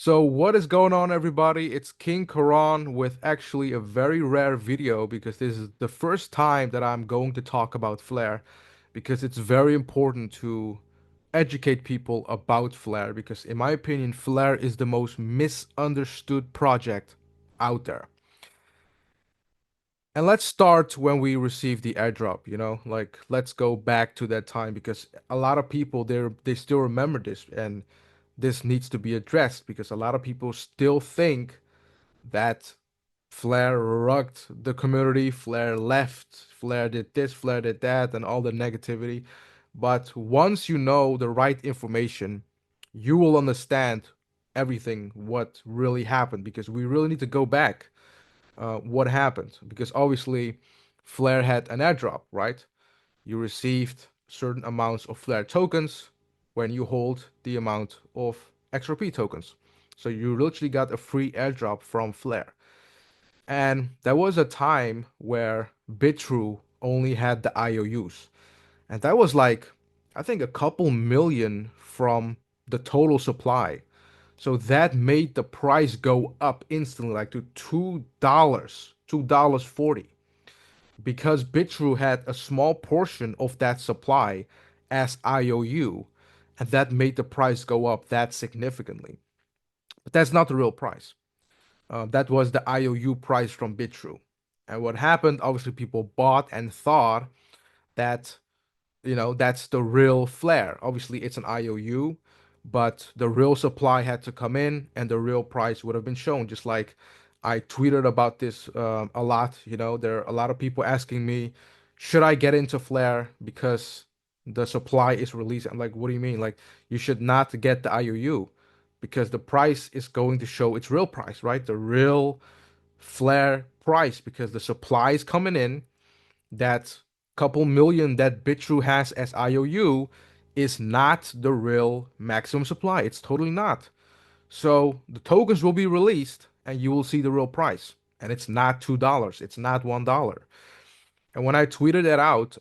So what is going on, everybody? It's King Karan with actually a very rare video because this is the first time that I'm going to talk about Flare because it's very important to educate people about Flare because in my opinion, Flare is the most misunderstood project out there. And let's start when we received the airdrop, like let's go back to that time because a lot of people they still remember this and this needs to be addressed because a lot of people still think that Flair rugged the community, Flair left, Flair did this, Flair did that, and all the negativity. But once you know the right information, you will understand everything what really happened because we really need to go back what happened because obviously Flair had an airdrop, right? You received certain amounts of Flare tokens when you hold the amount of XRP tokens. So you literally got a free airdrop from Flare. And there was a time where Bitrue only had the IOUs. And that was like, I think a couple million from the total supply. So that made the price go up instantly, like to $2, $2.40 because Bitrue had a small portion of that supply as IOU, and that made the price go up that significantly. But that's not the real price. That was the IOU price from Bitrue. And what happened, obviously, people bought and thought that that's the real flare. Obviously, it's an IOU, but the real supply had to come in and the real price would have been shown. Just like I tweeted about this a lot. There are a lot of people asking me, should I get into flare because the supply is released? I'm like, what do you mean? Like, you should not get the IOU because the price is going to show its real price, right? The real flare price because the supply is coming in that couple million that BitTrue has as IOU is not the real maximum supply. It's totally not. So the tokens will be released and you will see the real price. And it's not $2. It's not $1. And when I tweeted that out,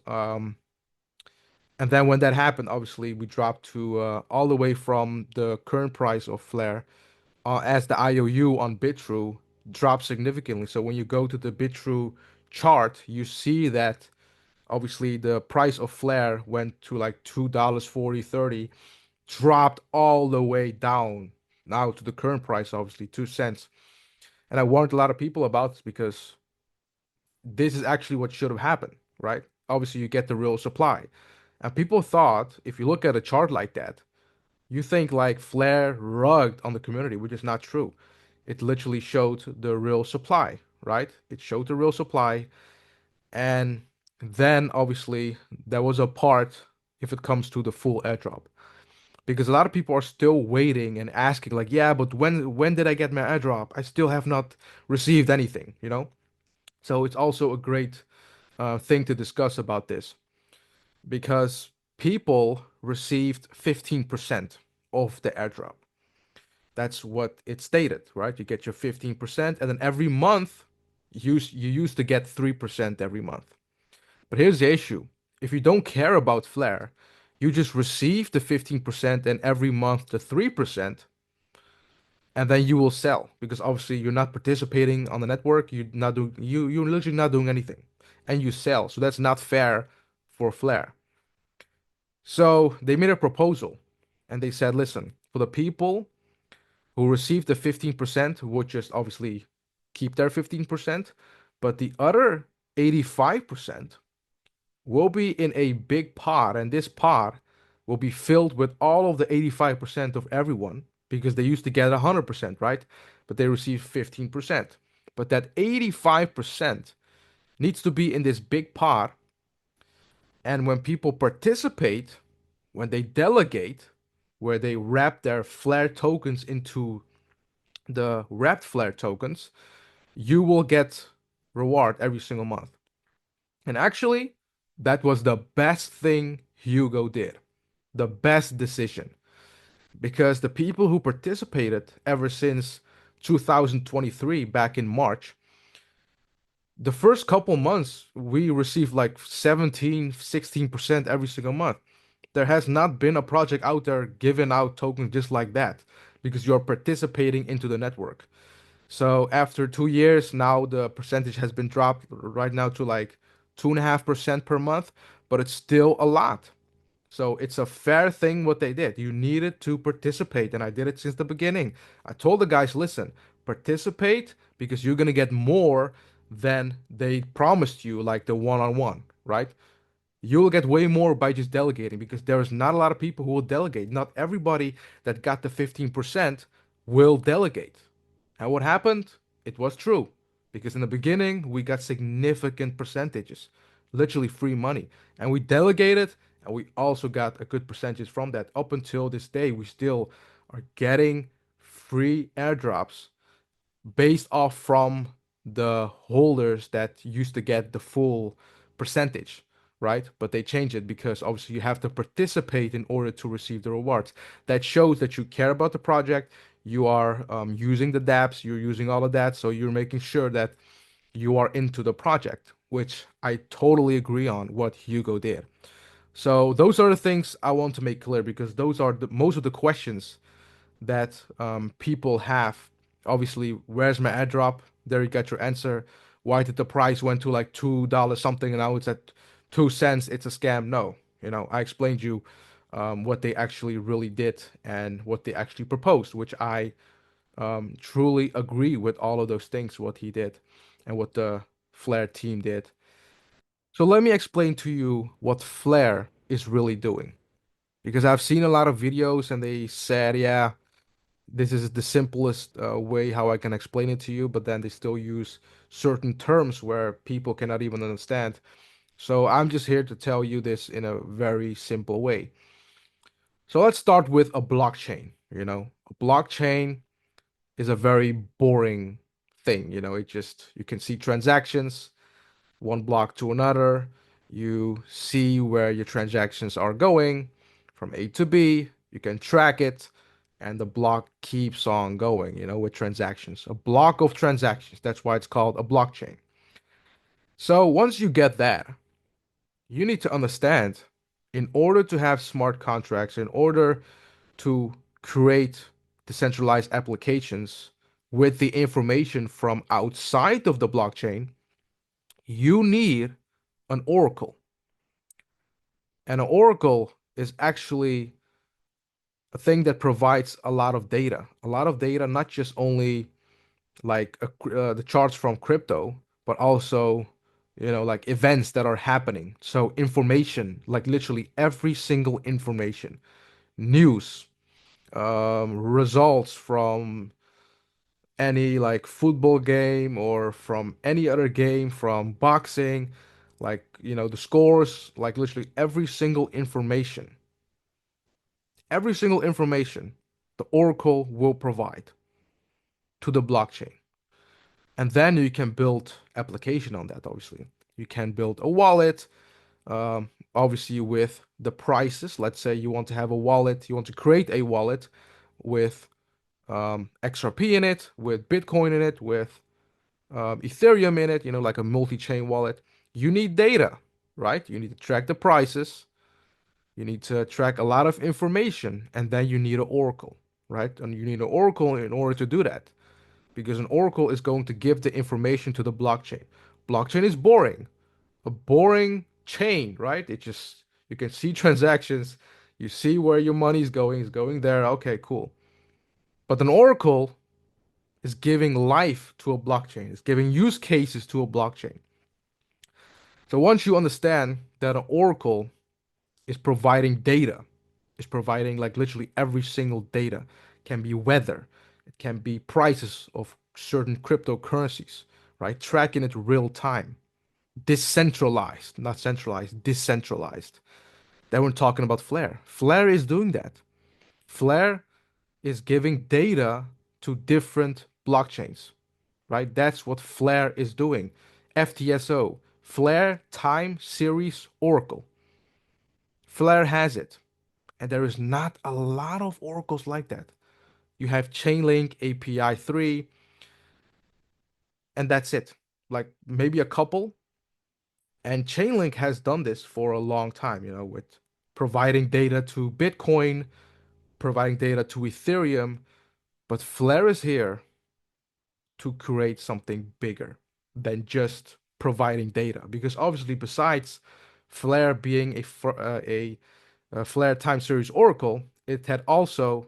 and then when that happened, obviously we dropped to all the way from the current price of Flare as the IOU on BitTrue dropped significantly. So when you go to the BitTrue chart, you see that obviously the price of Flare went to like $2.40, 30, dropped all the way down now to the current price, obviously 2 cents. And I warned a lot of people about this because this is actually what should have happened, right? Obviously, you get the real supply. And people thought if you look at a chart like that, you think like Flare rugged on the community, which is not true. It literally showed the real supply, right? It showed the real supply. And then obviously there was a part if it comes to the full airdrop. Because a lot of people are still waiting and asking, like, yeah, but when did I get my airdrop? I still have not received anything. So it's also a great thing to discuss about this because people received 15% of the airdrop. That's what it stated, right? You get your 15%, and then every month you used to get 3% every month. But here's the issue. If you don't care about Flare, you just receive the 15% and every month the 3%, and then you will sell because obviously you're not participating on the network, you're literally not doing anything. And you sell. So that's not fair for Flare. So they made a proposal and they said, listen, for the people who receive the 15% would just obviously keep their 15%, but the other 85% will be in a big pot, and this pot will be filled with all of the 85% of everyone because they used to get 100%, right? But they receive 15%. But that 85% needs to be in this big pot, and when people participate, when they delegate, where they wrap their Flare tokens into the wrapped Flare tokens, you will get reward every single month. And actually, that was the best thing Hugo did, the best decision. Because the people who participated ever since 2023, back in March, the first couple months, we received like 17, 16% every single month. There has not been a project out there giving out tokens just like that because you're participating into the network. So after 2 years, now the percentage has been dropped right now to like 2.5% per month, but it's still a lot. So it's a fair thing what they did. You needed to participate, and I did it since the beginning. I told the guys, listen, participate because you're gonna get more than they promised you, like the one-on-one, right? You'll get way more by just delegating because there's not a lot of people who will delegate. Not everybody that got the 15% will delegate. And what happened? It was true. Because in the beginning, we got significant percentages, literally free money. And we delegated, and we also got a good percentage from that. Up until this day, we still are getting free airdrops based off from the holders that used to get the full percentage, right? But they changed it because obviously you have to participate in order to receive the rewards. That shows that you care about the project. You are using the dApps, you're using all of that, so you're making sure that you are into the project, which I totally agree on what Hugo did. So those are the things I want to make clear because those are most of the questions that people have. Obviously, where's my airdrop? There you got your answer. Why did the price went to like $2 something and now it's at 2 cents? It's a scam. No, I explained you what they actually really did and what they actually proposed, which I truly agree with all of those things, what he did and what the Flare team did. So let me explain to you what Flare is really doing. Because I've seen a lot of videos and they said, yeah, this is the simplest way how I can explain it to you, but then they still use certain terms where people cannot even understand. So I'm just here to tell you this in a very simple way. So let's start with a blockchain. A blockchain is a very boring thing. It just, you can see transactions, one block to another. You see where your transactions are going from A to B. You can track it, and the block keeps on going, with transactions. A block of transactions. That's why it's called a blockchain. So once you get that, you need to understand in order to have smart contracts, in order to create decentralized applications with the information from outside of the blockchain, you need an oracle. And an oracle is actually a thing that provides a lot of data, not just only like the charts from crypto, but also, like events that are happening. So information, like literally every single information, news, results from any like football game or from any other game, from boxing, like, the scores, like literally every single information the Oracle will provide to the blockchain. And then you can build application on that, obviously. You can build a wallet, obviously with the prices. Let's say you want to have a wallet, you want to create a wallet with XRP in it, with Bitcoin in it, with Ethereum in it, like a multi-chain wallet. You need data, right? You need to track the prices. You need to track a lot of information, and then you need an oracle, right? And you need an oracle in order to do that, because an oracle is going to give the information to the blockchain. Blockchain is boring, a boring chain, right? It just, you can see transactions, you see where your money is going. It's going there. Okay, cool. But an oracle is giving life to a blockchain. It's giving use cases to a blockchain. So once you understand that an oracle is providing data, is providing like literally every single data. It can be weather, it can be prices of certain cryptocurrencies, right? Tracking it real time. Decentralized, not centralized, decentralized. Then we're talking about Flare. Flare is doing that. Flare is giving data to different blockchains, right? That's what Flare is doing. FTSO, Flare Time Series Oracle. Flare has it. And there is not a lot of oracles like that. You have Chainlink, API 3, and that's it. Like maybe a couple. And Chainlink has done this for a long time, with providing data to Bitcoin, providing data to Ethereum, but Flare is here to create something bigger than just providing data. Because obviously, besides Flare being a Flare time series oracle, it has also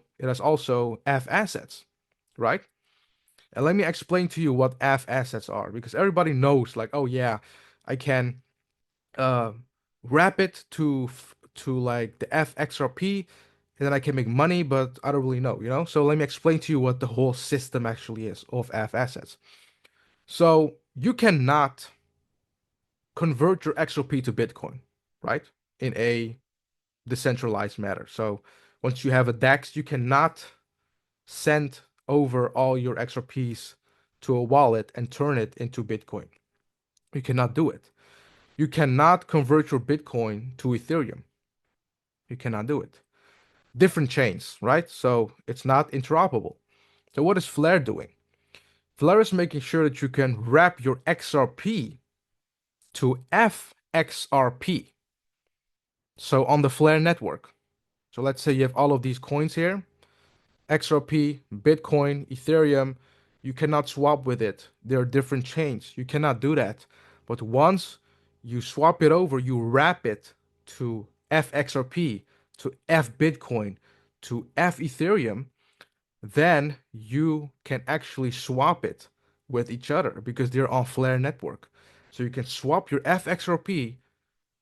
F assets, right? And let me explain to you what F assets are, because everybody knows, like, oh yeah, I can uh, wrap it to like the FXRP, and then I can make money, but I don't really know, you know? So let me explain to you what the whole system actually is of F assets. So you cannot convert your XRP to Bitcoin, right? In a decentralized manner. So once you have a DEX, you cannot send over all your XRPs to a wallet and turn it into Bitcoin. You cannot do it. You cannot convert your Bitcoin to Ethereum. You cannot do it. Different chains, right? So it's not interoperable. So what is Flare doing? Flare is making sure that you can wrap your XRP to FXRP. So on the Flare network. So let's say you have all of these coins here, XRP, Bitcoin, Ethereum. You cannot swap with it. There are different chains. You cannot do that. But once you swap it over, you wrap it to FXRP, to F Bitcoin, to F Ethereum, then you can actually swap it with each other because they're on Flare network. So you can swap your FXRP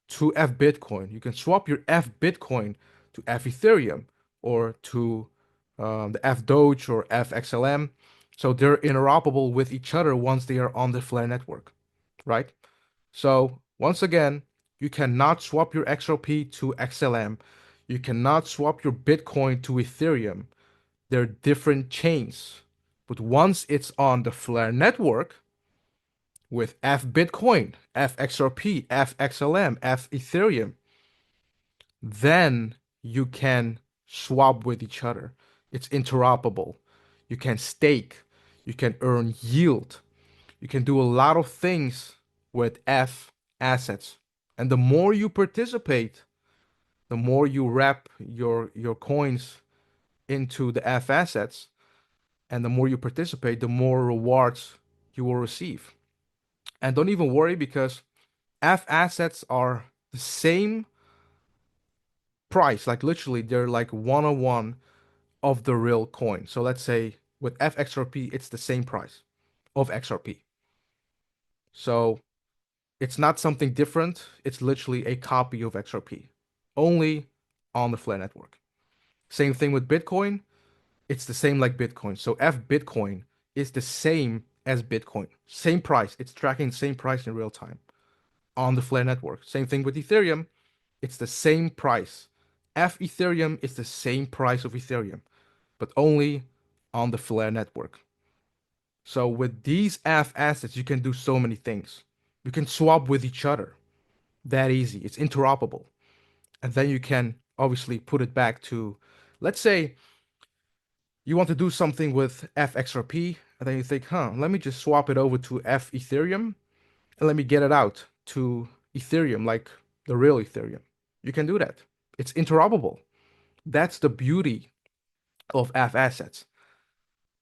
to F Bitcoin. You can swap your F Bitcoin to F Ethereum or to the F Doge or F XLM. So they're interoperable with each other once they are on the Flare network, right? So once again, you cannot swap your XRP to XLM. You cannot swap your Bitcoin to Ethereum. They're different chains. But once it's on the Flare network with F Bitcoin, F XRP, F XLM, F Ethereum, then you can swap with each other. It's interoperable. You can stake. You can earn yield. You can do a lot of things with F assets. And the more you participate, the more you wrap your coins into the F assets, and the more you participate, the more rewards you will receive. And don't even worry because F assets are the same price, like literally they're like 101 of the real coin. So let's say with FXRP, it's the same price of XRP. So it's not something different. It's literally a copy of XRP, only on the Flare network. Same thing with Bitcoin. It's the same like Bitcoin. So F Bitcoin is the same as Bitcoin. Same price. It's tracking the same price in real time on the Flare network. Same thing with Ethereum. It's the same price. F Ethereum is the same price of Ethereum, but only on the Flare network. So with these F assets, you can do so many things. You can swap with each other. That easy. It's interoperable. And then you can obviously put it back to, let's say you want to do something with FXRP, and then you think, let me just swap it over to F Ethereum and let me get it out to Ethereum, like the real Ethereum. You can do that. It's interoperable. That's the beauty of F assets.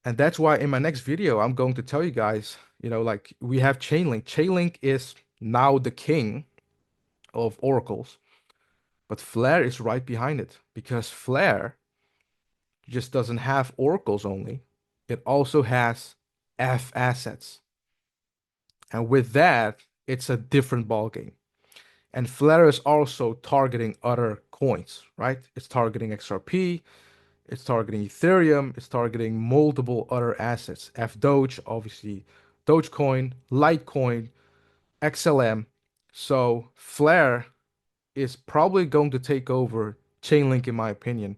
And that's why in my next video, I'm going to tell you guys, like we have Chainlink. Chainlink is now the king of oracles, but Flare is right behind it because Flare just doesn't have oracles only. It also has F assets. And with that, it's a different ballgame. And Flare is also targeting other coins, right? It's targeting XRP, it's targeting Ethereum, it's targeting multiple other assets. F Doge, obviously, Dogecoin, Litecoin, XLM. So Flare is probably going to take over Chainlink, in my opinion,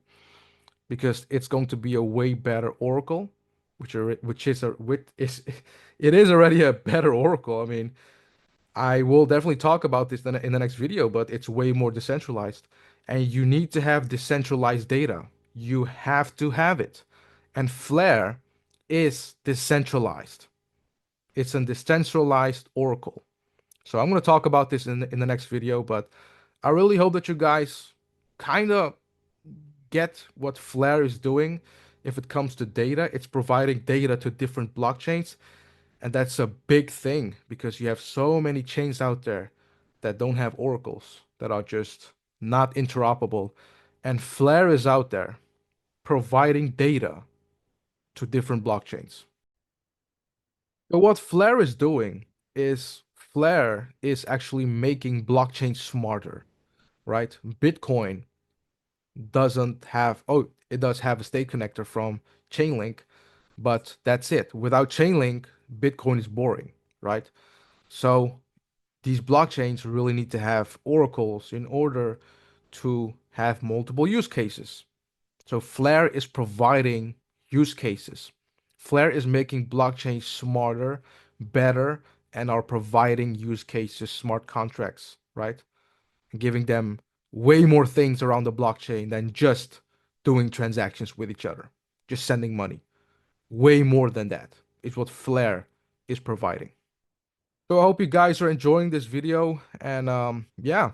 because it's going to be a way better oracle, which is it is already a better oracle. I mean, I will definitely talk about this in the next video, but it's way more decentralized. And you need to have decentralized data. You have to have it. And Flare is decentralized. It's a decentralized oracle. So I'm going to talk about this in the next video, but I really hope that you guys kind of get what Flare is doing if it comes to data. It's providing data to different blockchains, and that's a big thing because you have so many chains out there that don't have oracles, that are just not interoperable. And Flare is out there providing data to different blockchains. So what Flare is doing is Flare is actually making blockchain smarter, right? Bitcoin doesn't have, oh, it does have a state connector from Chainlink, but that's it. Without Chainlink, Bitcoin is boring, right? So these blockchains really need to have oracles in order to have multiple use cases. So Flare is providing use cases. Flare is making blockchains smarter, better, and are providing use cases, smart contracts, right? Giving them way more things around the blockchain than just doing transactions with each other, just sending money. Way more than that is what Flare is providing. So I hope you guys are enjoying this video. And yeah,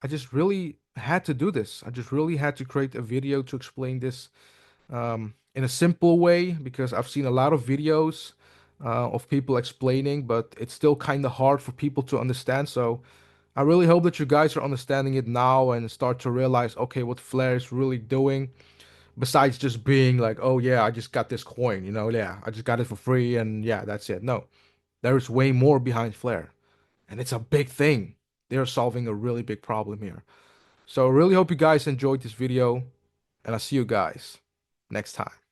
I just really had to do this. I just really had to create a video to explain this in a simple way because I've seen a lot of videos of people explaining, but it's still kind of hard for people to understand. So I really hope that you guys are understanding it now and start to realize, okay, what Flare is really doing, besides just being like, oh yeah, I just got this coin, yeah, I just got it for free and yeah, that's it. No, there is way more behind Flare, and it's a big thing. They're solving a really big problem here. So I really hope you guys enjoyed this video, and I'll see you guys next time.